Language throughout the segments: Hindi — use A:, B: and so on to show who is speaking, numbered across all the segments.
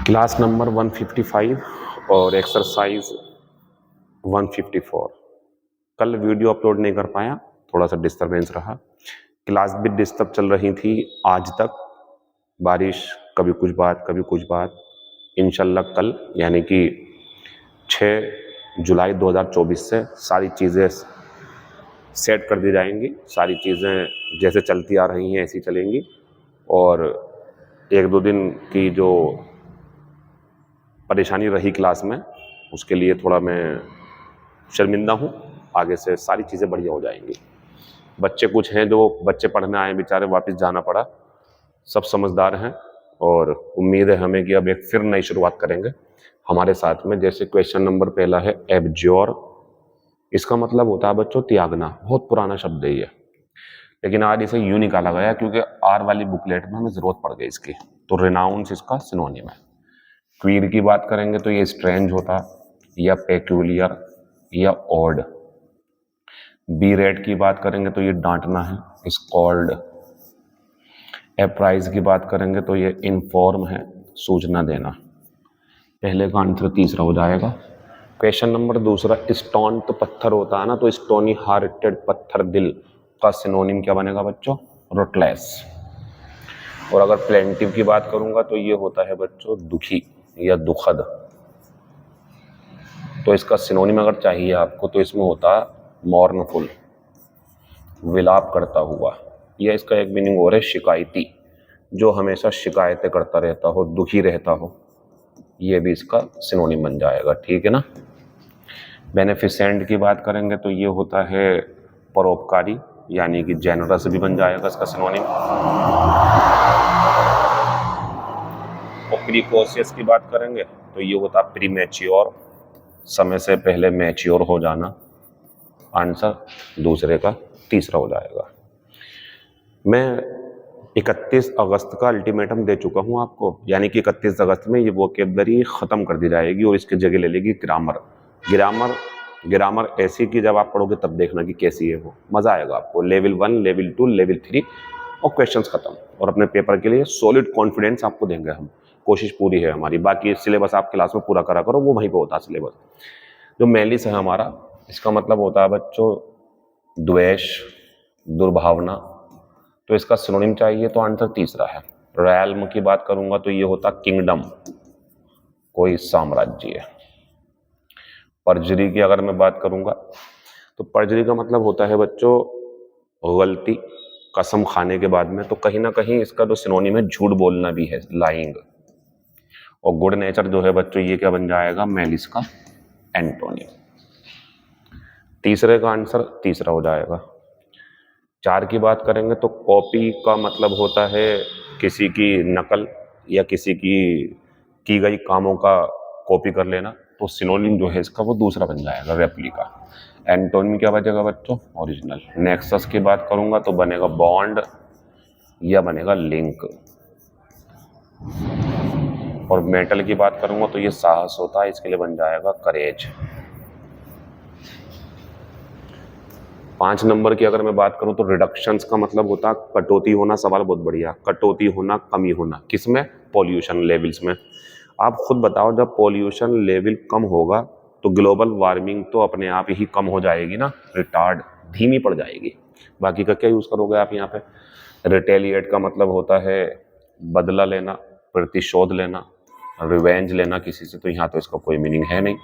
A: क्लास नंबर 155 और एक्सरसाइज 154। कल वीडियो अपलोड नहीं कर पाया, थोड़ा सा डिस्टरबेंस रहा। क्लास भी डिस्टर्ब चल रही थी आज तक, बारिश, कभी कुछ बात कभी कुछ बात। इंशाल्लाह कल यानी कि 6 जुलाई 2024 से सारी चीज़ें सेट कर दी जाएंगी। सारी चीज़ें जैसे चलती आ रही हैं ऐसी चलेंगी। और एक दो दिन की जो परेशानी रही क्लास में, उसके लिए थोड़ा मैं शर्मिंदा हूँ। आगे से सारी चीज़ें बढ़िया हो जाएंगी। बच्चे कुछ हैं जो बच्चे पढ़ने आए बेचारे, वापस जाना पड़ा। सब समझदार हैं और उम्मीद है हमें कि अब एक फिर नई शुरुआत करेंगे हमारे साथ में। जैसे क्वेश्चन नंबर पहला है एब्ज्योर। इसका मतलब होता है बच्चों त्यागना। बहुत पुराना शब्द है ये, लेकिन आज इसे यूं निकाला गया क्योंकि आर वाली बुकलेट में हमें जरूरत पड़ गई इसकी। तो रिनाउंस इसका सिनोनिम है। क्वीर की बात करेंगे तो ये स्ट्रेंज होता, या पेक्यूलियर, या ऑड। बी रेट की बात करेंगे तो ये डांटना है, स्कॉल्ड। एप्राइज की बात करेंगे तो ये इन्फॉर्म है, सूचना देना। पहले का आंसर तीसरा हो जाएगा। क्वेश्चन नंबर दूसरा, स्टोन तो पत्थर होता है ना, तो स्टोनी हार्टेड पत्थर दिल का सिनोनिम क्या बनेगा बच्चों? रोटलेस। और अगर प्लेंटिव की बात करूंगा तो ये होता है बच्चों दुखी या दुखद। तो इसका सिनोनिम अगर चाहिए आपको तो इसमें होता है मॉर्नफुल, विलाप करता हुआ। यह इसका एक मीनिंग और है शिकायती, जो हमेशा शिकायतें करता रहता हो, दुखी रहता हो। ये भी इसका सिनोनिम बन जाएगा, ठीक है ना। बेनिफिसेंट की बात करेंगे तो ये होता है परोपकारी, यानी कि जेनरस भी बन जाएगा इसका सिनोनिम। और प्रीकॉशियस की बात करेंगे तो ये होता है प्रीमैच्योर, समय से पहले मैच्योर हो जाना। आंसर दूसरे का तीसरा हो जाएगा। मैं 31 अगस्त का अल्टीमेटम दे चुका हूं आपको, यानी कि 31 अगस्त में ये वोकेबलरी खत्म कर दी जाएगी और इसकी जगह ले लेगी ग्रामर। ग्रामर ऐसी कि जब आप पढ़ोगे तब देखना कि कैसी है वो, मजा आएगा आपको। लेवल 1, लेवल 2, लेवल 3 और क्वेश्चंस खत्म। और अपने पेपर के लिए सॉलिड कॉन्फिडेंस आपको देंगे हम, कोशिश पूरी है हमारी। बाकी सिलेबस आप क्लास में पूरा करा करो, वो वहीं पे होता है सिलेबस। जो मेलिस है हमारा, इसका मतलब होता है बच्चों द्वेष, दुर्भावना। तो इसका सिनोनिम चाहिए तो आंसर तीसरा है। रैल्म की बात करूंगा तो ये होता किंगडम, कोई साम्राज्य। परजरी की अगर मैं बात करूंगा तो परजरी का मतलब होता है बच्चों गलती, कसम खाने के बाद में। तो कहीं ना कहीं इसका जो सिनोनिम है झूठ बोलना भी है, लाइंग। और गुड नेचर जो है बच्चों, ये क्या बन जाएगा? मेलिस का एंटोनिम। तीसरे का आंसर तीसरा हो जाएगा। 4 की बात करेंगे तो कॉपी का मतलब होता है किसी की नकल या किसी की गई कामों का कॉपी कर लेना। तो सिनोनिम जो है इसका वो दूसरा बन जाएगा, रेप्लिका। एंटोनिम क्या बचेगा बच्चों? ओरिजिनल। नेक्सस की बात करूंगा तो बनेगा बॉन्ड या बनेगा लिंक। और मेटल की बात करूंगा तो ये साहस होता है, इसके लिए बन जाएगा करेज। 5 नंबर की अगर मैं बात करूं तो रिडक्शंस का मतलब होता है कटौती होना। सवाल बहुत बढ़िया, कटौती होना, कमी होना। किसमें? पॉल्यूशन लेवल्स में। आप खुद बताओ, जब पॉल्यूशन लेवल कम होगा तो ग्लोबल वार्मिंग तो अपने आप ही कम हो जाएगी ना, रिटार्ड, धीमी पड़ जाएगी। बाकी का क्या यूज करोगे आप यहाँ पे? रिटेलिएट का मतलब होता है बदला लेना, प्रतिशोध लेना, रिवेंज लेना किसी से। तो यहाँ तो इसका कोई मीनिंग है नहीं।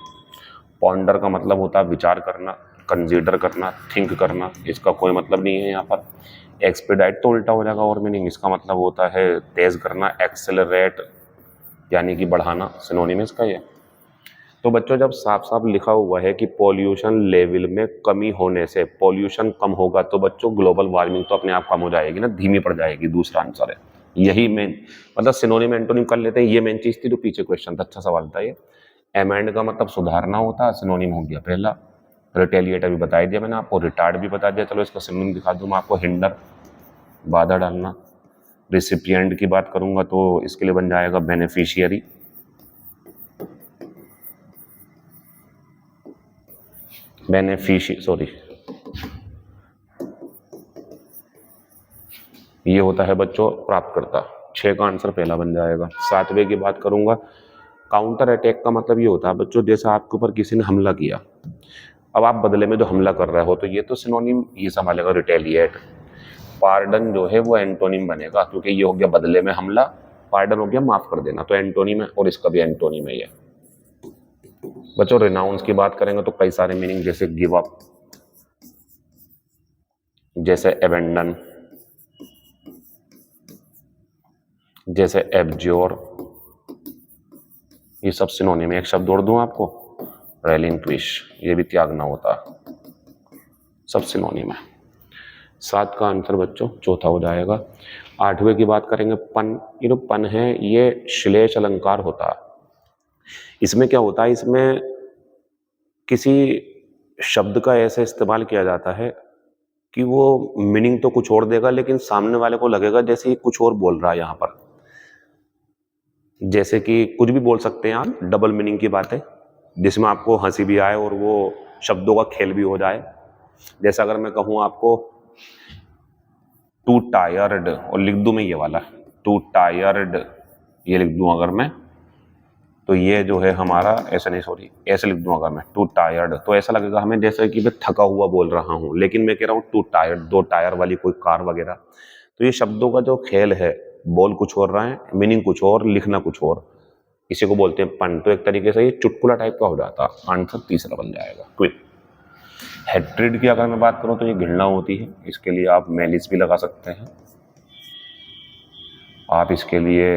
A: पॉन्डर का मतलब होता है विचार करना, कंसीडर करना, थिंक करना। इसका कोई मतलब नहीं है यहाँ पर। एक्सपीडाइट तो उल्टा हो जाएगा और मीनिंग, इसका मतलब होता है तेज करना, एक्सेलरेट यानी कि बढ़ाना। सिनोनिम इसका ये। तो बच्चों जब साफ साफ लिखा हुआ है कि पॉल्यूशन लेवल में कमी होने से पॉल्यूशन कम होगा, तो बच्चों ग्लोबल वार्मिंग तो अपने आप कम हो जाएगी ना, धीमी पड़ जाएगी। दूसरा आंसर है यही मेन, मतलब सिनोनिम एंटोनिम कर लेते हैं। ये मेन चीज थी जो पीछे क्वेश्चन था, अच्छा सवाल था ये। एमेंड का मतलब सुधारना होता है, सिनोनिम हो गया पहला। रिटेलिएट अभी बता दिया मैंने आपको, रिटार्ड भी बता दिया। चलो इसका सिनोनिम दिखा दूं मैं आपको, हिंडर, बाधा डालना। रिसिपिएंट की बात करूंगा तो इसके लिए बन जाएगा बेनिफिशियरी। ये होता है बच्चों प्राप्तकर्ता। 6 का आंसर पहला बन जाएगा। 7वें की बात करूंगा काउंटर अटैक का मतलब ये होता है बच्चों, जैसे आपके ऊपर किसी ने हमला किया, अब आप बदले में जो हमला कर रहे हो, तो ये तो सिनोनिम ये संभालेगा रिटेलिएट। पार्डन जो है वो एंटोनिम बनेगा, क्योंकि ये हो गया बदले में हमला, पार्डन हो गया माफ कर देना, तो एंटोनिम है, और इसका भी एंटोनिम है ये। बच्चों रिनाउंस की बात करेंगे तो कई सारे मीनिंग, जैसे गिव अप, जैसे एबेंडन, जैसे एब्ज्योर, ये सब सिनोनिम है। एक शब्द और दूं आपको, रेलिंक्विश, ये भी त्यागना होता, सब सिनोनिम है। 7 का आंसर बच्चों चौथा हो जाएगा। 8वें की बात करेंगे, पन। ये जो पन है ये श्लेष अलंकार होता है। इसमें क्या होता है, इसमें किसी शब्द का ऐसे इस्तेमाल किया जाता है कि वो मीनिंग तो कुछ और देगा, लेकिन सामने वाले को लगेगा जैसे ये कुछ और बोल रहा है यहाँ पर। जैसे कि कुछ भी बोल सकते हैं आप, डबल मीनिंग की बात है, जिसमें आपको हंसी भी आए और वो शब्दों का खेल भी हो जाए। जैसे अगर मैं कहूँ आपको टू टायर्ड, और लिख दूं मैं ये वाला टू टायर्ड, ये लिख दूं अगर मैं, तो ये जो है हमारा ऐसा नहीं, सॉरी ऐसे लिख दूं अगर मैं टू टायर्ड, तो ऐसा लगेगा हमें जैसे कि मैं थका हुआ बोल रहा हूं, लेकिन मैं कह रहा हूँ टू टायर्ड, 2 टायर वाली कोई कार वगैरह। तो ये शब्दों का जो खेल है, बोल कुछ और रहा है, मीनिंग कुछ और, लिखना कुछ और, इसी को बोलते हैं पन। तो एक तरीके से ये चुटकुला टाइप का हो जाता। आंसर तीसरा बन जाएगा क्विक। हेट्रिड की अगर मैं बात करूं तो ये घृणा होती है, इसके लिए आप मैलिस भी लगा सकते हैं। आप इसके लिए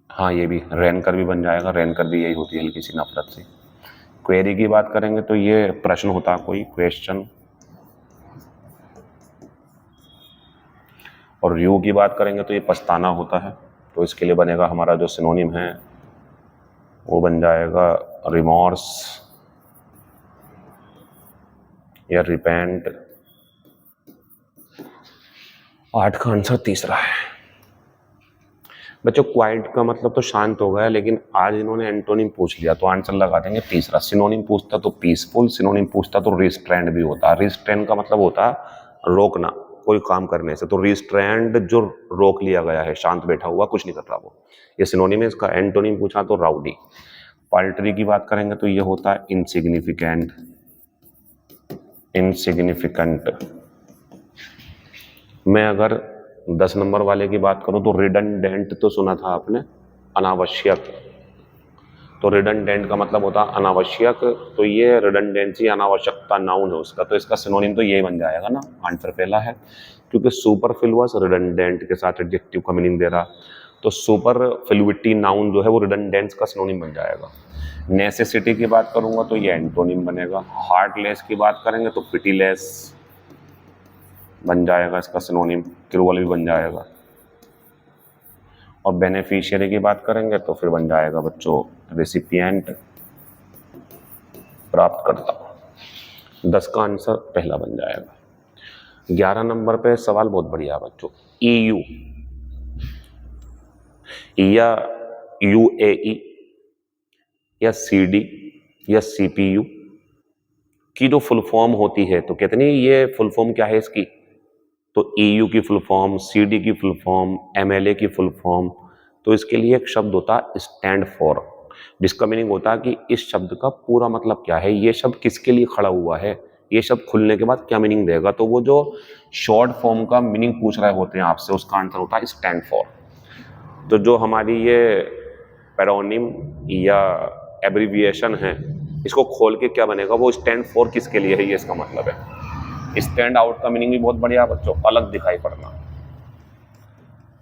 A: हाँ, ये भी रैनकर भी बन जाएगा, रैनकर भी यही होती है, हल्की सी नफरत से। क्वेरी की बात करेंगे तो ये प्रश्न होता है, कोई क्वेश्चन। और र्यू की बात करेंगे तो ये पछताना होता है, तो इसके लिए बनेगा हमारा जो सिनोनिम है वो बन जाएगा रिमॉर्स या रिपेंट। 8 का आंसर तीसरा है। बच्चों क्वाइट का मतलब तो शांत हो गया, लेकिन आज इन्होंने एंटोनिम पूछ लिया तो आंसर लगा देंगे तीसरा। सिनोनिम पूछता तो पीसफुल, सिनोनिम पूछता तो रिस्ट्रेंड भी होता। रिस्ट्रेंड का मतलब होता है रोकना कोई काम करने से, तो रिस्ट्रेंड जो रोक लिया गया है, शांत बैठा हुआ, कुछ नहीं कर रहा वो, ये सिनोनिम है। इसका एंटोनिम पूछा तो राउडी। पाल्ट्री की बात करेंगे तो ये होता है इनसिग्निफिकेंट, इनसिग्निफिकेंट। मैं अगर 10 नंबर वाले की बात करूं तो रिडंडेंट तो सुना था आपने, अनावश्यक। तो रिडंडेंट का मतलब होता है अनावश्यक, तो ये रिडंडेंसी अनावश्यकता नाउन है उसका, तो इसका सिनोनिम तो यही बन जाएगा ना, आंसर पहला है, क्योंकि सुपरफ्लुअस रिडंडेंट के साथ एडजेक्टिव का मीनिंग दे रहा, तो सुपरफ्लुइटी नाउन जो है वो रिडंडेंस का सिनोनिम बन जाएगा। नेसेसिटी की बात करूंगा तो ये एंटोनिम बनेगा। हार्टलेस की बात करेंगे तो पिटीलेस बन जाएगा इसका सिनोनिम, क्रूअल भी बन जाएगा। और बेनिफिशियरी की बात करेंगे तो फिर बन जाएगा बच्चों रेसिपिएंट, प्राप्तकर्ता। 10 का आंसर पहला बन जाएगा। 11 नंबर पे सवाल बहुत बढ़िया है बच्चों, EU या UAE या CD या CPU की जो फुल फॉर्म होती है, तो कहते नहीं ये फुल फॉर्म क्या है इसकी, तो EU की फुल फॉर्म, CD की फुल फॉर्म, MLA की फुल फॉर्म। तो इसके लिए एक शब्द होता है स्टैंड फॉर, जिसका मीनिंग होता है कि इस शब्द का पूरा मतलब क्या है, ये शब्द किसके लिए खड़ा हुआ है, ये शब्द खुलने के बाद क्या मीनिंग देगा। तो वो जो शॉर्ट फॉर्म का मीनिंग पूछ रहे होते हैं आपसे, उसका आंसर होता है स्टैंड फॉर। तो जो हमारी ये पेरोनिम या एब्रीविएशन है, इसको खोल के क्या बनेगा, वो स्टैंड फॉर किसके लिए है, ये इसका मतलब है। स्टैंड आउट का मीनिंग भी बहुत बढ़िया बच्चों, अलग दिखाई पड़ना।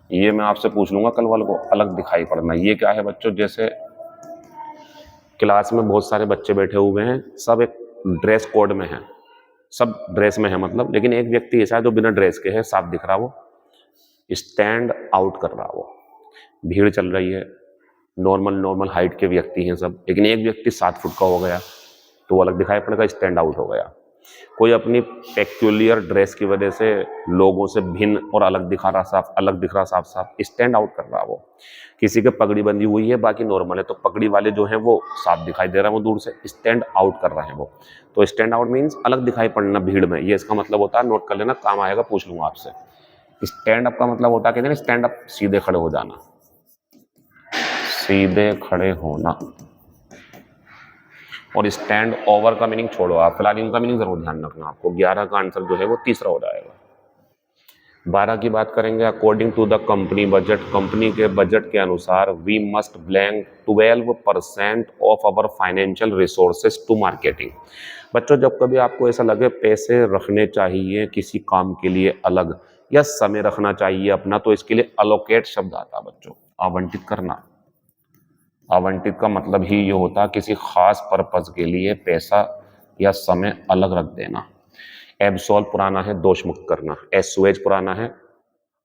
A: ये मैं आपसे पूछ लूंगा कल वाले को, अलग दिखाई पड़ना ये क्या है बच्चों। जैसे क्लास में बहुत सारे बच्चे बैठे हुए हैं, सब एक ड्रेस कोड में हैं, सब ड्रेस में है मतलब, लेकिन एक व्यक्ति ऐसा है जो बिना ड्रेस के है, साफ दिख रहा, वो स्टैंड आउट कर रहा। वो भीड़ चल रही है, नॉर्मल हाइट के व्यक्ति हैं सब, लेकिन एक व्यक्ति 7 फुट का हो गया तो वो अलग दिखाई पड़ेगा, स्टैंड आउट हो गया। कोई अपनी पेक्यूलियर ड्रेस की वजह से लोगों से भिन्न और अलग दिख रहा, साफ साफ स्टैंड आउट कर रहा। वो किसी के पगड़ी बंधी हुई है, बाकी नॉर्मल है, तो पगड़ी वाले जो हैं वो साफ दिखाई दे रहा है, वो दूर से स्टैंड आउट कर रहे हैं वो। तो स्टैंड आउट मीन्स अलग दिखाई पड़ना भीड़ में, ये इसका मतलब होता है। नोट कर लेना, काम आएगा, पूछ लूंगा आपसे। स्टैंड अप का मतलब होता है, कहते हैं स्टैंड अप, सीधे खड़े हो जाना, सीधे खड़े होना। और स्टैंड ओवर का मीनिंग छोड़ो आप, फिलहाल इनका मीनिंग जरूर ध्यान रखना आपको। 11 का आंसर जो है वो तीसरा हो जाएगा। 12 की बात करेंगे, according to the company budget, company के बजट के अनुसार we must blank 12% of our financial resources to marketing. बच्चों जब कभी आपको ऐसा लगे पैसे रखने चाहिए किसी काम के लिए अलग, या समय रखना चाहिए अपना, तो इसके लिए अलोकेट शब्द आता है बच्चों, आवंटित करना। आवंटित का मतलब ही ये होता है किसी खास पर्पज के लिए पैसा या समय अलग रख देना। एब्सॉल्व पुराना है दोष मुक्त करना, एसुएज पुराना है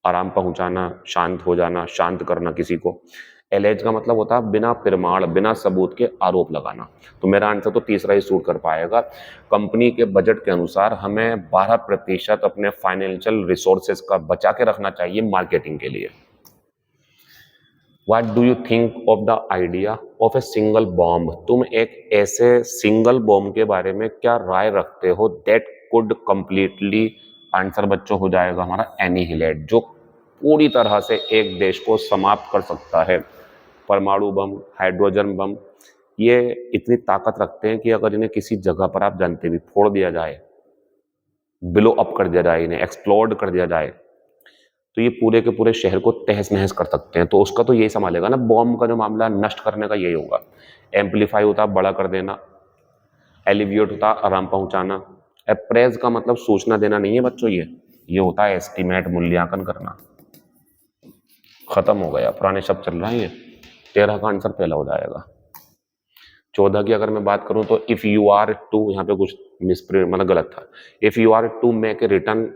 A: आराम पहुंचाना, शांत हो जाना, शांत करना किसी को। एलेज का मतलब होता है बिना प्रमाण, बिना सबूत के आरोप लगाना। तो मेरा आंसर तो तीसरा ही सूट कर पाएगा। कंपनी के बजट के अनुसार हमें 12% अपने फाइनेंशियल रिसोर्सेज का बचा के रखना चाहिए मार्केटिंग के लिए। What do you think of the idea of a single bomb? तुम एक ऐसे सिंगल बॉम्ब के बारे में क्या राय रखते हो that could completely, आंसर बच्चों हो जाएगा हमारा एनिहिलेट, जो पूरी तरह से एक देश को समाप्त कर सकता है। परमाणु बम, हाइड्रोजन बम, ये इतनी ताकत रखते हैं कि अगर इन्हें किसी जगह पर आप जानते भी फोड़ दिया जाए, ब्लो अप कर दिया जाए, इन्हें एक्सप्लोड कर दिया जाए, तो ये पूरे के पूरे शहर को तहस नहस कर सकते हैं। तो उसका तो यही संभालेगा ना, बॉम्ब का जो मामला नष्ट करने का यही होगा। एम्पलीफाई होता बड़ा कर देना, एलिविएट होता आराम पहुंचाना, अप्रेज का मतलब सूचना देना नहीं है बच्चों, ये होता है एस्टिमेट, मूल्यांकन करना। खत्म हो गया, पुराने शब्द चल रहा है ये। 13 का आंसर पहला हो जाएगा। 14 की अगर मैं बात करूं तो इफ यू आर टू, यहाँ पे कुछ मिसप्रिंट मतलब गलत था, if you are to make a return.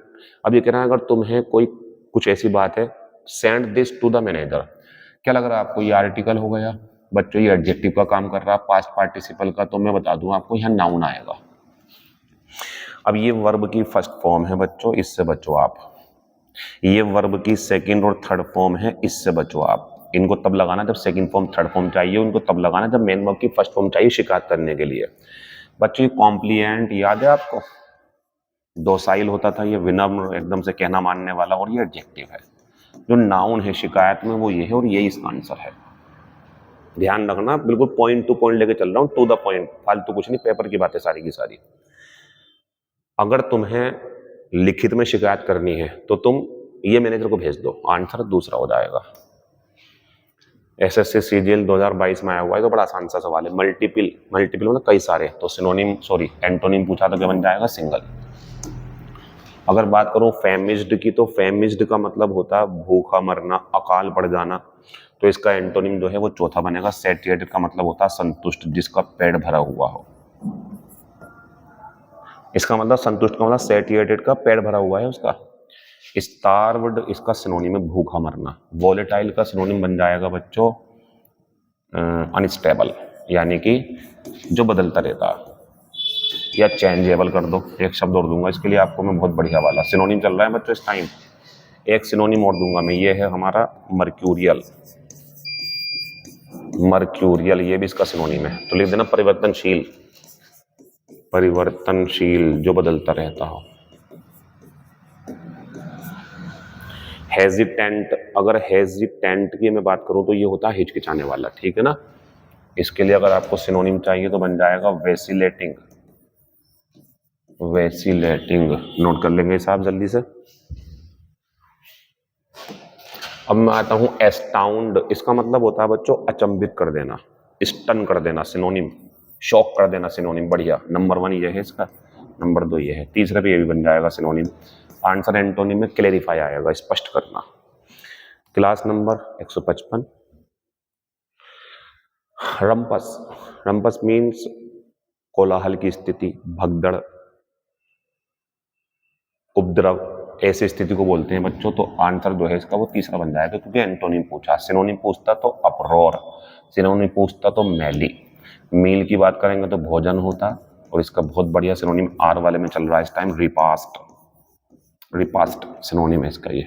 A: अब ये कह रहा है अगर तुम्हें कोई कुछ ऐसी बात है, send this to the manager. क्या लग रहा है आपको, ये आर्टिकल हो गया बच्चों, ये एडजेक्टिव का काम कर रहा है, पास्ट पार्टिसिपल का, तो मैं बता दूं आपको यहाँ नाउन आएगा। अब ये वर्ब की फर्स्ट फॉर्म है बच्चों, इससे बचो आप। ये वर्ब की सेकंड और थर्ड फॉर्म है, इससे बचो आप। इनको तब लगाना जब सेकंड फॉर्म थर्ड फॉर्म चाहिए, उनको तब लगाना जब मेन वर्ब की फर्स्ट फॉर्म चाहिए शिकायत करने के लिए। बच्चों ये कॉम्प्लिएंट याद है आपको, डोसाइल होता था, ये विनम्र, एकदम से कहना मानने वाला, और ये एडजेक्टिव है। जो नाउन है शिकायत में वो ये है, और यही इसका आंसर है। ध्यान रखना, बिल्कुल पॉइंट टू पॉइंट लेके चल रहा हूं, टू द पॉइंट, फालतू कुछ नहीं, पेपर की बातें सारी की सारी। अगर तुम्हें लिखित में शिकायत करनी है तो तुम ये मैनेजर को भेज दो, आंसर दूसरा हो जाएगा। एसएससी सीजीएल 2022 में आया हुआ है, तो बड़ा आसान सा सवाल है। मल्टीपल, मल्टीपल मतलब कई सारे, तो सिनोनिम, सॉरी एंटोनिम पूछा तो क्या बन जाएगा, सिंगल। अगर बात करूं फेमिज्ड की, तो फेमिज्ड का मतलब होता है भूखा मरना, अकाल पड़ जाना, तो इसका एंटोनिम जो है वो चौथा बनेगा। सैटिएटेड का मतलब होता है संतुष्ट, जिसका पेट भरा हुआ हो। इसका मतलब संतुष्ट का मतलब सैटिएटेड का पेट भरा हुआ है उसका। स्टार्व्ड इसका सिनोनिम है भूखा मरना। वोलेटाइल का सिनोनिम बन जाएगा बच्चों अनस्टेबल, यानी कि जो बदलता रहता है, या चेंजेबल कर दो। एक शब्द और दूंगा इसके लिए आपको मैं, बहुत बढ़िया वाला सिनोनिम चल रहा है बच्चों इस टाइम। एक सिनोनिम और दूंगा मैं, ये है हमारा मर्क्यूरियल। मर्क्यूरियल ये भी इसका सिनोनिम है, तो लिख देना परिवर्तनशील, परिवर्तनशील जो बदलता रहता हो। हेजिटेंट, अगर हेजिटेंट की मैं बात करूं तो ये होता है हिचकिचाने वाला, ठीक है ना। इसके लिए अगर आपको सिनोनिम चाहिए तो बन जाएगा वेसिलेटिंग। वेसिलेटिंग नोट कर लेंगे साहब जल्दी से। अब मैं आता हूं एस्टाउंड, इसका मतलब होता है बच्चों अचंभित कर देना, स्टन कर देना, सिनोनिम शॉक कर देना, सिनोनिम। बढ़िया, नंबर 1 ये है इसका, नंबर 2 ये है, तीसरे पे ये भी बन जाएगा सिनोनिम। आंसर एंटोनिम में क्लेरिफाई आएगा, स्पष्ट करना। Class number 155। रंपस, रंपस मीन्स कोलाहल की स्थिति, भगदड़, उपद्रव, ऐसी स्थिति को बोलते हैं बच्चों। तो आंसर जो है इसका वो तीसरा बन जाएगा, क्योंकि एंटोनिम पूछा। सिनोनिम पूछता तो अपरोर, सिनोनिम पूछता तो मैली। मील की बात करेंगे तो भोजन होता, और इसका बहुत बढ़िया सिनोनिम आर वाले में चल रहा है इस टाइम, रिपास्ट। रिपास्ट सिनोनिम है इसका, ये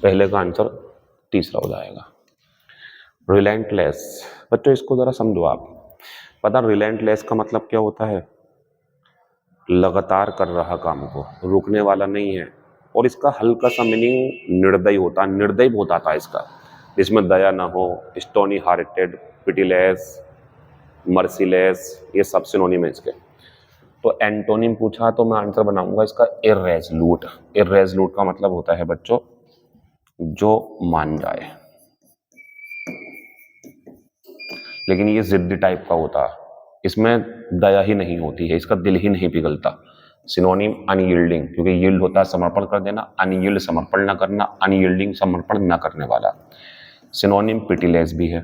A: पहले का आंसर तीसरा हो जाएगा। रिलेंटलेस, बच्चों इसको जरा समझो आप। पता रिलेंटलेस का मतलब क्या होता है, लगातार कर रहा काम को, रुकने वाला नहीं है, और इसका हल्का सा मीनिंग निर्दयी होता है, निर्दयी बहुत आता है इसका, जिसमें दया ना हो, स्टोनी हार्टेड, पिटीलेस, मर्सीलेस, ये सब सिनोनिम है इसके। तो एंटोनिम पूछा तो मैं आंसर बनाऊंगा इसका इर्रेजलूट। इर्रेजलूट का मतलब होता है बच्चों जो मान जाए, लेकिन ये जिद्दी टाइप का होता है, इसमें दया ही नहीं होती है, इसका दिल ही नहीं पिघलता। सिनोनिम अनयील्डिंग, क्योंकि यील्ड होता है समर्पण कर देना, अनयील्ड समर्पण न करना, अनयील्डिंग समर्पण न करने वाला। सिनोनिम पिटीलेस भी है,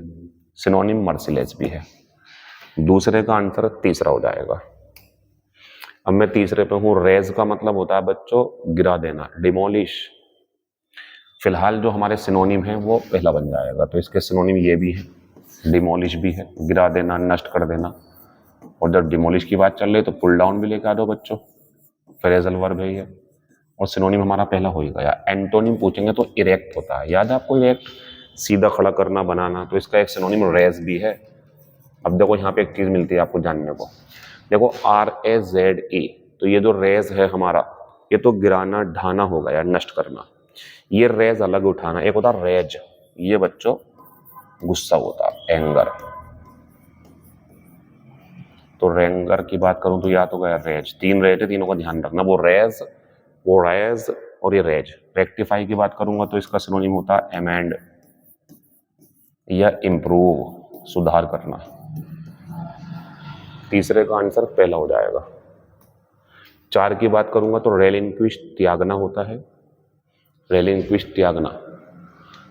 A: सिनोनिम मर्सीलेस भी है। दूसरे का आंसर तीसरा हो जाएगा। अब मैं तीसरे पे हूं। रेज का मतलब होता है बच्चों गिरा देना, डिमोलिश। फिलहाल जो हमारे सिनोनिम है वो पहला बन जाएगा, तो इसके सिनोनिम ये भी है, डिमोलिश भी है, गिरा देना, नष्ट कर देना। और जब डिमोलिश की बात चल रही तो पुल डाउन भी लेके आ दो बच्चों, फ्रेजल वर्ब है ये, और सिनोनिम हमारा पहला हो ही गया। एंटोनिम पूछेंगे तो इरेक्ट होता है, याद है आपको इरेक्ट, सीधा खड़ा करना, बनाना, तो इसका एक सिनोनिम रेज भी है। अब देखो यहाँ पे एक चीज मिलती है आपको जानने को, देखो RAZE, तो ये जो रेज है हमारा, ये तो गिराना, ढाना हो गया, नष्ट करना। ये रेज अलग उठाना, एक होता रेज, ये बच्चों गुस्सा होता, एंगर। तो रेंगर की बात करूं तो याद हो गया रेज, तीन रेज है, तीनों का ध्यान रखना, वो रेज, वो रेज और ये रेज। रेक्टिफाई की बात करूंगा तो इसका सिनोनिम होता है एमेंड या इम्प्रूव, सुधार करना। तीसरे का आंसर पहला हो जाएगा। 4 की बात करूंगा तो रेलिंक्विश, त्यागना होता है, रेलिंक्विश, त्यागना।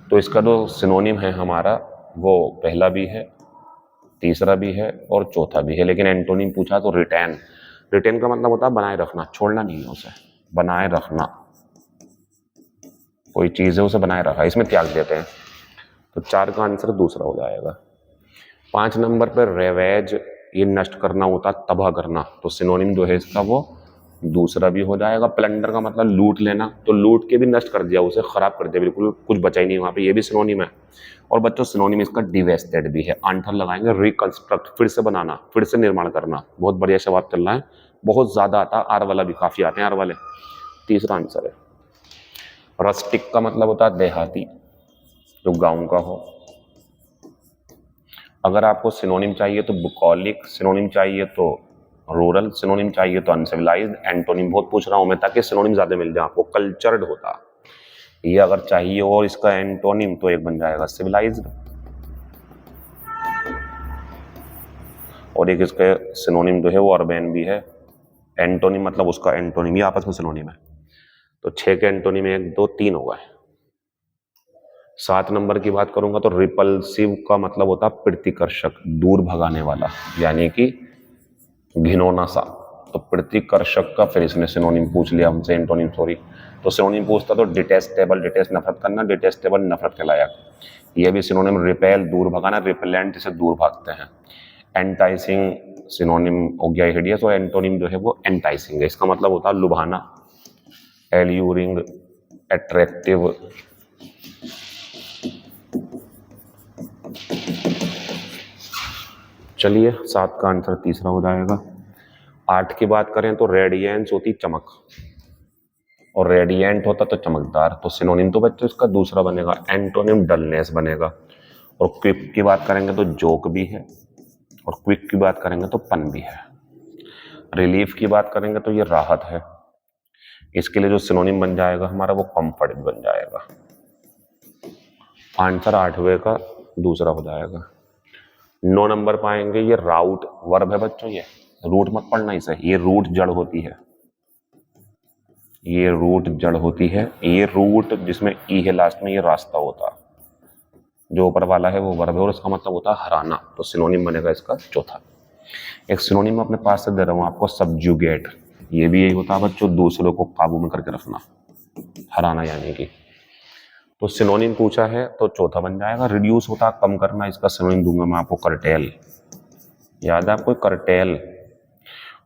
A: तो इसका जो सिनोनिम है हमारा वो पहला भी है, तीसरा भी है और चौथा भी है। लेकिन एंटोनिम पूछा तो रिटेन। रिटेन का मतलब होता है बनाए रखना, छोड़ना नहीं है उसे, बनाए रखना, कोई चीज है उसे बनाए रखा, इसमें त्याग देते हैं। तो 4 का आंसर दूसरा हो जाएगा। 5 नंबर पर रेवेज, ये नष्ट करना होता, तबाह करना, तो सिनोनिम जो है इसका वो दूसरा भी हो जाएगा। प्लंडर का मतलब लूट लेना, तो लूट के भी नष्ट कर दिया, उसे खराब कर दिया, बिल्कुल कुछ बचा ही नहीं वहां पे, ये भी सिनोनिम है। और बच्चों सिनोनिम इसका डिवेस्टेड भी है, आंसर लगाएंगे रिकंस्ट्रक्ट, फिर से बनाना, फिर से निर्माण करना। बहुत बढ़िया शब्द चल रहा है, बहुत ज्यादा आता है, आर वाला भी काफी आते हैं आर वाले। तीसरा आंसर है। रस्टिक का मतलब होता है देहाती, जो गांव का हो। अगर आपको सिनोनिम चाहिए तो बुकॉलिक, सिनोनिम चाहिए तो रूरल, सिनोनिम चाहिए तो अनसिविलाइज्ड। एंटोनिम बहुत पूछ रहा हूं मैं ताकि सिनोनिम ज्यादा मिल जाए आपको। कल्चर्ड होता ये अगर चाहिए, और इसका एंटोनिम तो एक बन जाएगा सिविलाइज्ड, और एक इसका सिनोनिम जो है वो अर्बन भी है। एंटोनिम मतलब उसका एंटोनिम, ये आपस में सिनोनिम है। तो 6 के एंटोनिम 1 2 3 हो गए। 7 नंबर की बात करूंगा तो रिपल्सिव का मतलब होता प्रतिकर्षक, दूर भगाने वाला, यानी कि घिनौना सा। तो प्रतिकर्षक का फिर इसने सिनोनिम पूछ लिया हमसे, एंटोनिम सॉरी। तो सिनोनिम पूछता तो डिटेस्टेबल, डिटेस्ट नफरत करना, डिटेस्टेबल नफरत के लायक। ये भी सिनोनिम रिपेल, दूर भगाना, रिपेलेंट से दूर भागते हैं। एंटाइसिंग सिनोनिम हो गया हिडियस, और एंटोनिम जो है वो एंटाइसिंग है, इसका मतलब होता है लुभाना, एल्यूरिंग, अट्रैक्टिव। चलिए 7 का आंसर तीसरा हो जाएगा। 8 की बात करें तो रेडियंस होती चमक, और रेडियंट होता तो चमकदार, तो सिनोनिम तो बच्चों इसका दूसरा बनेगा, एंटोनिम डलनेस बनेगा। और क्विक की बात करेंगे तो जोक भी है, और क्विक की बात करेंगे तो पन भी है। रिलीफ की बात करेंगे तो ये राहत है, इसके लिए जो सिनोनिम बन जाएगा हमारा वो कंफर्ट भी बन जाएगा। आंसर 8वें का दूसरा हो जाएगा। 9 नंबर पाएंगे ये राउट, वर्ब है बच्चों, ये रूट मत पढ़ना इसे, ये रूट जड़ होती है, ये रूट जड़ होती है। ये रूट जिसमें ई है लास्ट में, ये रास्ता होता, जो ऊपर वाला है वो वर्ब है, और इसका मतलब होता है हराना। तो सिनोनिम बनेगा इसका चौथा। एक सिनोनिम अपने पास से दे रहा हूं आपको, सबजुगेट, ये भी यही होता है बच्चों, दूसरों को काबू में करके रखना, हराना यानी कि। तो सिनोनिम पूछा है तो चौथा बन जाएगा। रिड्यूस होता है कम करना, इसका सिनोनिम दूंगा मैं आपको करटेल, याद है आपको करटेल।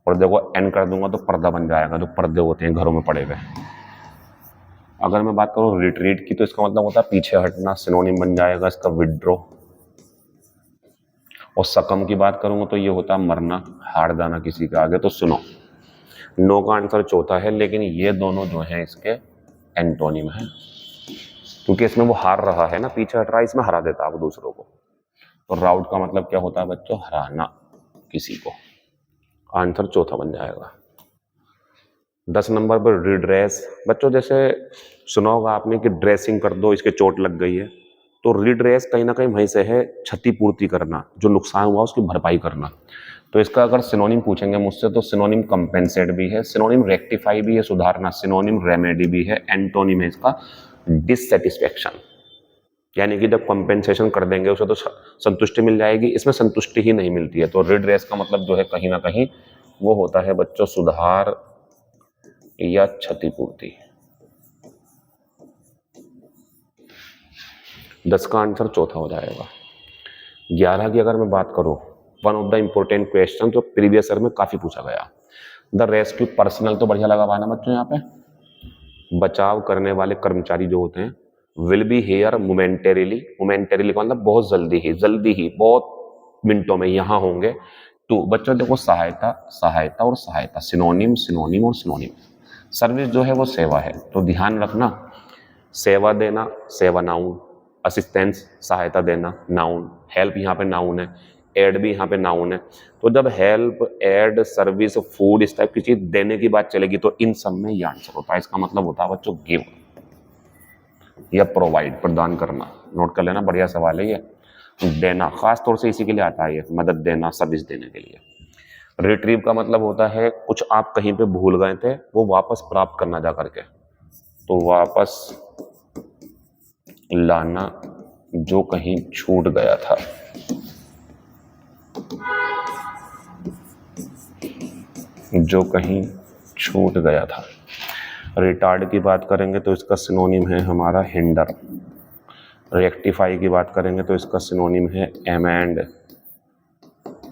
A: और देखो एन कर दूंगा तो पर्दा बन जाएगा, जो पर्दे होते हैं घरों में पड़े हुए। अगर मैं बात करूं रिट्रीट की तो इसका मतलब होता है पीछे हटना, सिनोनिम बन जाएगा इसका विड्रो। और सकम की बात करूंगा तो ये होता है मरना, हार जाना किसी के आगे। तो सुनो, 9 का आंसर चौथा है, लेकिन ये दोनों जो हैं इसके एंटोनिम है, क्योंकि इसमें वो हार रहा है ना, पीछे हट रहा है, इसमें हरा देता है वो दूसरों को। तो राउट का मतलब क्या होता है बच्चों? हराना किसी को। आंसर चौथा बन जाएगा। 10 नंबर पर रिड्रेस। बच्चों जैसे सुना होगा आपने कि ड्रेसिंग कर दो, इसके चोट लग गई है, तो रिड्रेस कहीं ना कहीं वहीं से है, क्षतिपूर्ति करना, जो नुकसान हुआ उसकी भरपाई करना। तो इसका अगर सिनोनिम पूछेंगे मुझसे तो सिनोनिम कंपेंसेट भी है, सिनोनिम रेक्टिफाई भी है, सुधारना, सिनोनिम रेमेडी भी है, एंटोनिम है इसका डिससेटिस्फैक्शन। यानी कि जब कंपेंसेशन कर देंगे उसे तो संतुष्टि मिल जाएगी, इसमें संतुष्टि ही नहीं मिलती है। तो रिड्रेस का मतलब जो है कहीं ना कहीं वो होता है बच्चों सुधार या क्षतिपूर्ति। 10 का आंसर चौथा हो जाएगा। 11 की अगर मैं बात करूं, one of the important question जो प्रीवियस ईयर में काफी पूछा गया, द रेस्क्यू पर्सनल, तो बढ़िया लगा पाना बच्चों यहाँ पे, बचाव करने वाले कर्मचारी जो होते हैं, विल बी हेयर मोमेंटेरीली, मोमेंटेरीली का मतलब बहुत जल्दी ही बहुत मिनटों में यहाँ होंगे। टू बच्चों देखो सहायता, सहायता और सहायता, सिनोनिम सिनोनिम और सिनोनिम। सर्विस जो है वो सेवा है, तो ध्यान रखना, सेवा देना सेवा नाउन, असिस्टेंस सहायता देना नाउन, हेल्प यहाँ पे नाउन है, एड भी यहाँ पे नाउन है। तो जब हेल्प, एड, सर्विस, फूड इस टाइप की चीज देने की बात चलेगी तो इन सब में ये आंसर होता है। इसका मतलब होता है बच्चों गिव या प्रोवाइड, प्रदान करना। नोट कर लेना, बढ़िया सवाल है ये। देना खास तौर से इसी के लिए आता है, ये मदद देना, सर्विस देने के लिए। रिट्रीव का मतलब होता है कुछ आप कहीं पे भूल गए थे वो वापस प्राप्त करना जा करके, तो वापस लाना जो कहीं छूट गया था। जो कहीं छूट गया था। रिटार्ड की बात करेंगे तो इसका सिनोनिम है हमारा हिंडर। रेक्टिफाई की बात करेंगे तो इसका सिनोनिम है एमेंड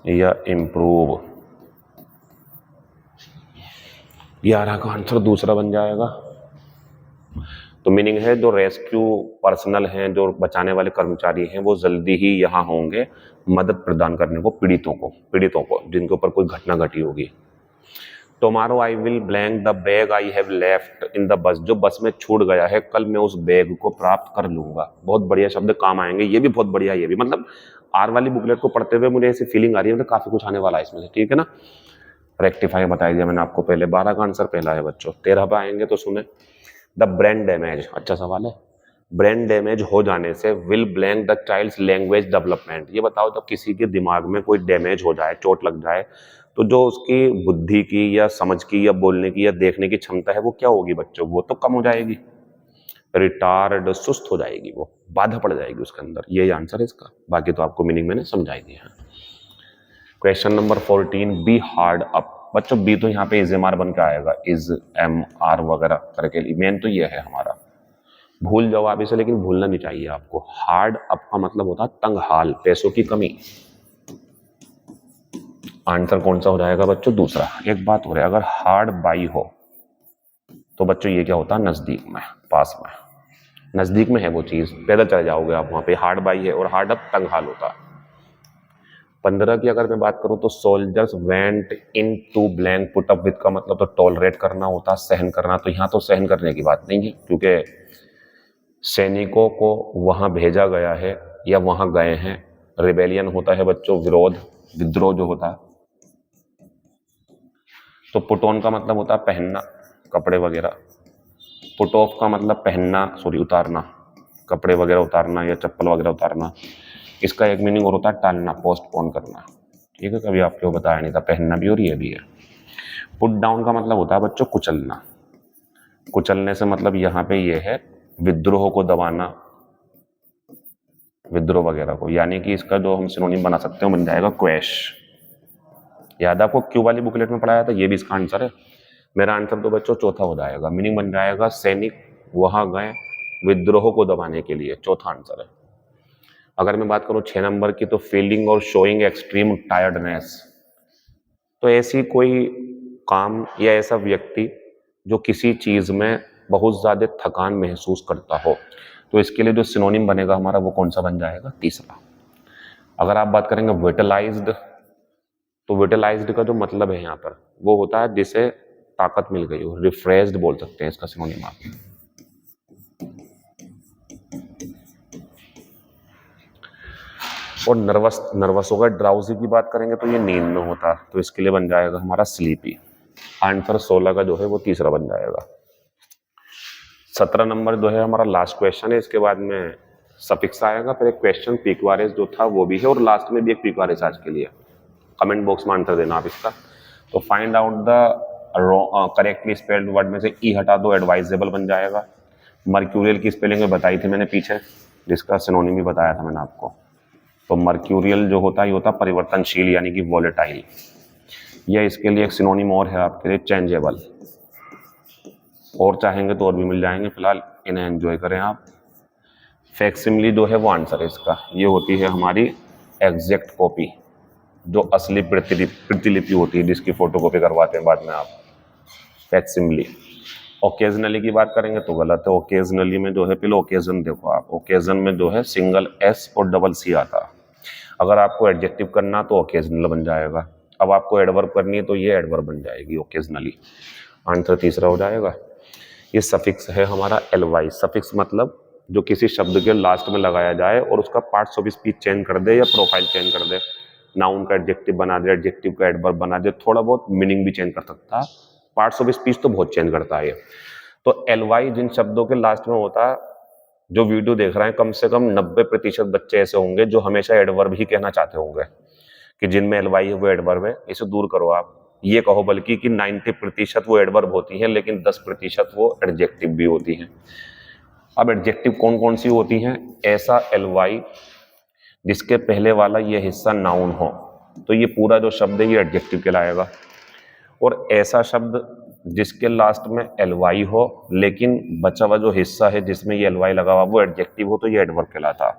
A: या इम्प्रूव। 11 का आंसर दूसरा बन जाएगा। तो मीनिंग है जो रेस्क्यू पर्सनल हैं, जो बचाने वाले कर्मचारी हैं, वो जल्दी ही यहाँ होंगे मदद प्रदान करने को पीड़ितों को जिनके ऊपर कोई घटना घटी होगी। Tomorrow I will blank the bag I have left in the bus, जो बस में छूट गया है कल मैं उस बैग को प्राप्त कर लूंगा। बहुत बढ़िया शब्द काम आएंगे, ये भी बहुत बढ़िया। ये भी मतलब आर वाली बुकलेट को पढ़ते हुए मुझे ऐसी फीलिंग आ रही है मतलब काफी कुछ आने वाला है इसमें से, ठीक है ना। रेक्टिफाई बता दिया मैंने आपको पहले। 12 का आंसर पहला है बच्चों। 13 पे आएंगे तो सुने, द ब्रेन डैमेज, अच्छा सवाल है। ब्रेन डैमेज हो जाने से will blank the child's language development. ये बताओ जब किसी के दिमाग में कोई डैमेज हो जाए, चोट लग जाए, तो जो उसकी बुद्धि की या समझ की या बोलने की या देखने की क्षमता है वो क्या होगी बच्चों? वो तो कम हो जाएगी, रिटार्ड, सुस्त हो जाएगी, वो बाधा पड़ जाएगी उसके अंदर। यही आंसर है इसका। बाकी तो आपको मीनिंग मैंने समझाई दिया है। Question number 14, be hard up. बच्चों बी तो यहाँ पे इज एम आर बन के आएगा, इज एम आर वगैरह करके। मेन तो ये है हमारा, भूल जाओ आप इसे, लेकिन भूलना नहीं चाहिए आपको। हार्ड अप का मतलब होता है तंग हाल, पैसों की कमी। आंसर कौन सा हो जाएगा बच्चों? दूसरा। एक बात हो रहा है, अगर हार्ड बाई हो तो बच्चों ये क्या होता है? नजदीक में, पास में, नजदीक में है वो चीज, पैदल चले जाओगे आप वहां पे। हार्ड बाई है, और हार्ड अप तंग हाल होता है। 15 की अगर मैं बात करूं तो soldiers went in to blank put up with का मतलब तो टॉलरेट करना होता, सहन करना। तो यहाँ तो सहन करने की बात नहीं है, क्योंकि सैनिकों को वहां भेजा गया है या वहां गए हैं। रिबेलियन होता है बच्चों विरोध, विद्रोह जो होता है। तो पुट ऑन का मतलब होता है पहनना, कपड़े वगैरह। पुट ऑफ का मतलब पहनना, सॉरी उतारना, कपड़े वगैरह उतारना या चप्पल वगैरह उतारना। इसका एक मीनिंग और होता है टालना, पोस्टपोन करना, ठीक है। कभी आपको बताया नहीं था, पहनना भी और ये भी है। पुट डाउन का मतलब होता है बच्चों कुचलना। कुचलने से मतलब यहाँ पे ये है विद्रोह को दबाना, विद्रोह वगैरह को। यानी कि इसका जो हम सिनोनिम बना सकते हैं बन जाएगा क्वैश। याद आपको क्यू वाली बुकलेट में पढ़ाया था, ये भी इसका आंसर है। मेरा आंसर तो बच्चों चौथा हो जाएगा। मीनिंग बन जाएगा सैनिक वहां गए विद्रोह को दबाने के लिए, चौथा आंसर है। अगर मैं बात करूं 6 नंबर की, तो फीलिंग और शोइंग एक्सट्रीम टायर्डनेस। तो ऐसी कोई काम या ऐसा व्यक्ति जो किसी चीज में बहुत ज्यादा थकान महसूस करता हो, तो इसके लिए जो सिनोनिम बनेगा हमारा वो कौन सा बन जाएगा? तीसरा। अगर आप बात करेंगे विटलाइज्ड, तो विटलाइज्ड का जो मतलब है यहाँ पर वो होता है जिसे ताकत मिल गई हो, रिफ्रेश्ड बोल सकते हैं इसका सिनोनिम आप। और नर्वस नर्वस होगा, ड्राउजी की बात करेंगे तो ये नींद में होता, तो इसके लिए बन जाएगा हमारा स्लीपी। आंसर 16 का जो है वो तीसरा बन जाएगा। 17 नंबर जो है हमारा लास्ट क्वेश्चन है, इसके बाद में सफिक्स आएगा, फिर एक क्वेश्चन पीक्वारिस जो था वो भी है, और लास्ट में भी एक पीक्वारिस आज के लिए। कमेंट बॉक्स में आंसर देना आप इसका। तो find out the correctly spelled word में से ई हटा दो, एडवाइजेबल बन जाएगा। मर्क्यूरियल की स्पेलिंग में बताई थी मैंने पीछे, जिसका सिनोनिम भी बताया था मैंने आपको। तो मर्क्यूरियल जो होता है ये होता परिवर्तनशील, यानी कि वॉलेटाइल। यह इसके लिए एक सिनोनिम और है आपके लिए, चेंजेबल। और चाहेंगे तो और भी मिल जाएंगे, फिलहाल इन्हें एंजॉय करें आप। फैक्सिमिली जो है वो आंसर है इसका, ये होती है हमारी एग्जैक्ट कॉपी, जो असली प्रतिलिपि होती है, जिसकी फोटोकॉपी करवाते हैं बाद में आप, फैक्सिमिली। ओकेजनली की बात करेंगे तो गलत है। ओकेजनली में जो है, पहले ओकेजन देखो आप, ओकेजन में जो है सिंगल एस और डबल सी आता। अगर आपको एडजेक्टिव करना तो ओकेजनल बन जाएगा, अब आपको एडवर्ब करनी है तो ये एडवर्ब बन जाएगी ओकेजनली। आंसर तीसरा हो जाएगा। ये सफिक्स है हमारा एलवाई। सफिक्स मतलब जो किसी शब्द के लास्ट में लगाया जाए और उसका पार्ट्स ऑफ स्पीच चेंज कर दे या प्रोफाइल चेंज कर दे, नाउन का एडजेक्टिव बना दे, एडजेक्टिव का एडवर्ब बना दे, थोड़ा बहुत मीनिंग भी चेंज कर सकता है, पार्ट्स ऑफ स्पीच तो बहुत चेंज करता है ये। तो एलवाई जिन शब्दों के लास्ट में होता है, जो वीडियो देख रहे हैं कम से कम 90% बच्चे ऐसे होंगे जो हमेशा एडवर्ब ही कहना चाहते होंगे, कि जिनमें एलवाई है वो एडवर्ब है। इसे दूर करो आप, ये कहो बल्कि कि 90% वो एडवर्ब होती है, लेकिन 10% वो एडजेक्टिव भी होती हैं। अब एडजेक्टिव कौन कौन सी होती हैं? ऐसा एलवाई जिसके पहले वाला ये हिस्सा नाउन हो, तो ये पूरा जो शब्द है ये एडजेक्टिव कहलाएगा। और ऐसा शब्द जिसके लास्ट में एलवाई हो, लेकिन बचा हुआ जो हिस्सा है जिसमें ये एलवाई लगा हुआ वो एडजेक्टिव हो, तो ये एडवर्ब कहलाता।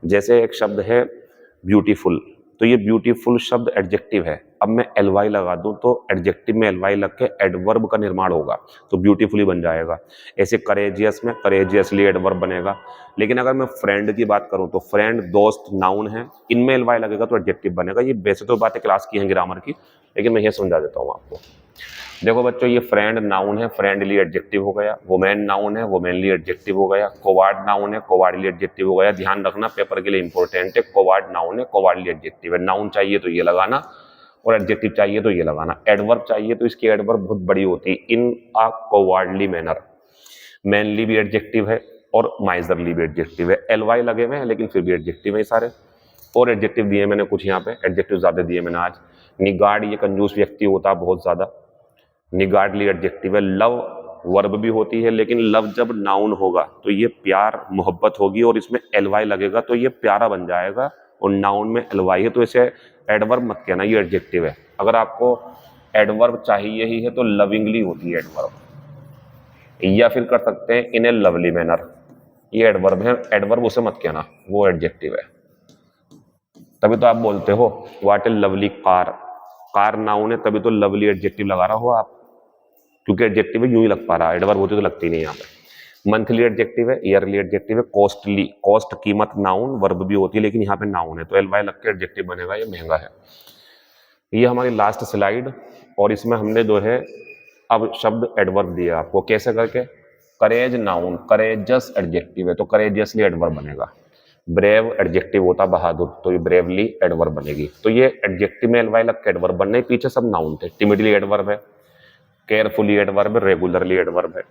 A: जैसे एक शब्द है ब्यूटीफुल, तो ये ब्यूटीफुल शब्द एडजेक्टिव है, अब मैं एलवाई लगा दूं तो एडजेक्टिव में एलवाई लग के एडवर्ब का निर्माण होगा, तो ब्यूटीफुली बन जाएगा। ऐसे करेजियस में करेजियसली एडवर्ब बनेगा। लेकिन अगर मैं फ्रेंड की बात करूं तो फ्रेंड, दोस्त नाउन है, इनमें एलवाई लगेगा तो एडजेक्टिव बनेगा। ये वैसे तो बातें क्लास की हैं ग्रामर की, लेकिन मैं ये समझा देता हूँ आपको। देखो बच्चों, ये फ्रेंड नाउन है, फ्रेंडली एडजेक्टिव हो गया। वुमेन नाउन है, वुमेनली एडजेक्टिव हो गया। कोवार्ड नाउन है, कोवार्डली एडजेक्टिव हो गया। ध्यान रखना, पेपर के लिए इंपॉर्टेंट है, कोवार्ड नाउन है, कोवार्डली एडजेक्टिव है। नाउन चाहिए तो ये लगाना, और एडजेक्टिव चाहिए तो ये लगाना। एडवर्ब चाहिए तो इसकी एडवर्ब बहुत बड़ी होती है, इन अ कोवार्डली मैनर। मैनली भी एडजेक्टिव है और माइजरली भी एडजेक्टिव है। एलवाई लगे हुए हैं लेकिन फिर भी एडजेक्टिव है सारे। और एडजेक्टिव दिए मैंने कुछ, यहाँ पे एडजेक्टिव ज्यादा दिए मैंने आज। निगार्ड, ये कंजूस व्यक्ति होता है बहुत ज्यादा, निगार्डली एडजेक्टिव है। लव वर्ब भी होती है, लेकिन लव जब नाउन होगा तो ये प्यार मोहब्बत होगी, और इसमें एलवाई लगेगा तो ये प्यारा बन जाएगा, और नाउन में एलवाई है तो इसे एडवर्ब मत कहना, ये एडजेक्टिव है। अगर आपको एडवर्ब चाहिए ही है तो लविंगली होती है एडवर्ब, या फिर कर सकते हैं इन ए लवली मैनर, ये एडवर्ब है। एडवर्ब उसे मत कहना, वो एडजेक्टिव है। तभी तो आप बोलते हो what A lovely car, car noun है तभी तो लवली एडजेक्टिव लगा रहा हो आप, क्योंकि एडजेक्टिव यूं ही लग पा रहा है, एडवर्ब होती तो लगती नहीं यहाँ पे। मंथली एडजेक्टिव है, ईयरली एडजेक्टिव है। कॉस्टली, कॉस्ट कीमत नाउन, वर्ब भी होती है लेकिन यहाँ पे नाउन है तो एलवाई लग के एडजेक्टिव बनेगा, ये महंगा है। ये हमारी लास्ट स्लाइड, और इसमें हमने जो है अब शब्द एडवर्ब दिया आपको, कैसे करके? करेज नाउन, करेजस एडजेक्टिव है तो करेजियसली एडवर्ब बनेगा। ब्रेव एडजेक्टिव होता बहादुर, तो ये ब्रेवली एडवर्ब बनेगी। तो ये एडजेक्टिव में एलवाई लग के एडवर्ब बनने, पीछे सब नाउन थे। टिमिडली एडवर्ब है, केयरफुली एडवर्ब है, रेगुलरली एडवर्ब है।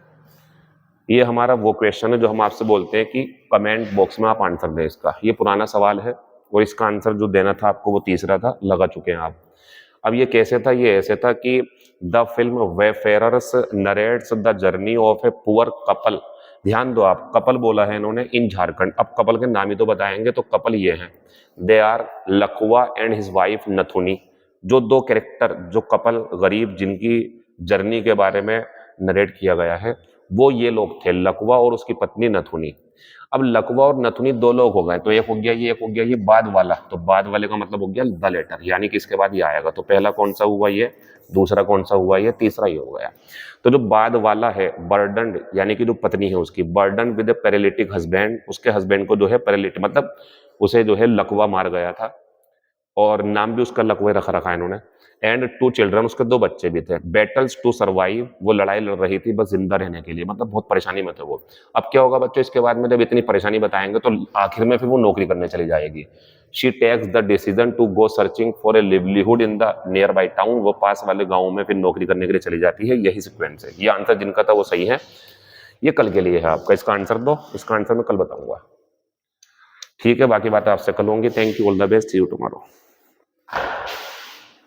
A: ये हमारा वो क्वेश्चन है जो हम आपसे बोलते हैं कि कमेंट बॉक्स में आप आंसर दें इसका। ये पुराना सवाल है और इसका आंसर जो देना था आपको वो तीसरा था, लगा चुके हैं आप। अब ये कैसे था? ये ऐसे था कि the film wayfarers narrates the journey of a poor couple. ध्यान दो आप, कपल बोला है इन्होंने इन झारखंड। अब कपल के नाम ही तो बताएंगे, तो कपल ये हैं, they are Lakhwa and his wife Nathuni. जो दो कैरेक्टर, जो कपल गरीब जिनकी जर्नी के बारे में नरेट किया गया है, वो ये लोग थे, लकवा और उसकी पत्नी नथुनी। अब लकवा और नथुनी दो लोग हो गए, तो एक हो गया ये, एक हो गया ये बाद वाला। तो बाद वाले का मतलब हो गया द लेटर, यानी कि इसके बाद ये आएगा। तो पहला कौन सा हुआ ये, दूसरा कौन सा हुआ ये, तीसरा ये हो गया। तो जो बाद वाला है बर्डन, यानी कि जो पत्नी है उसकी, burden with A paralytic husband, उसके हस्बैंड को जो है पैरालिटिक मतलब उसे जो है लकवा मार गया था, और नाम भी उसका लकवे रखा रखा है इन्होंने। एंड 2 चिल्ड्रन, उसके 2 बच्चे भी थे। बैटल्स टू सर्वाइव, वो लड़ाई लड़ रही थी बस जिंदा रहने के लिए, मतलब बहुत परेशानी में थे वो। अब क्या होगा बच्चों, इसके बाद में जब इतनी परेशानी बताएंगे तो आखिर में फिर वो नौकरी करने चली जाएगी। She takes the decision to go searching for a livelihood in the nearby town, वो पास वाले गाँव में फिर नौकरी करने के लिए चली जाती है। यही सिक्वेंस है। ये आंसर जिनका था वो सही है। ये कल के लिए है आपका। इसका आंसर दो, इसका आंसर मैं कल बताऊंगा। ठीक है, बाकी बात आपसे कल होंगी। Thank you, all the best, see you tomorrow.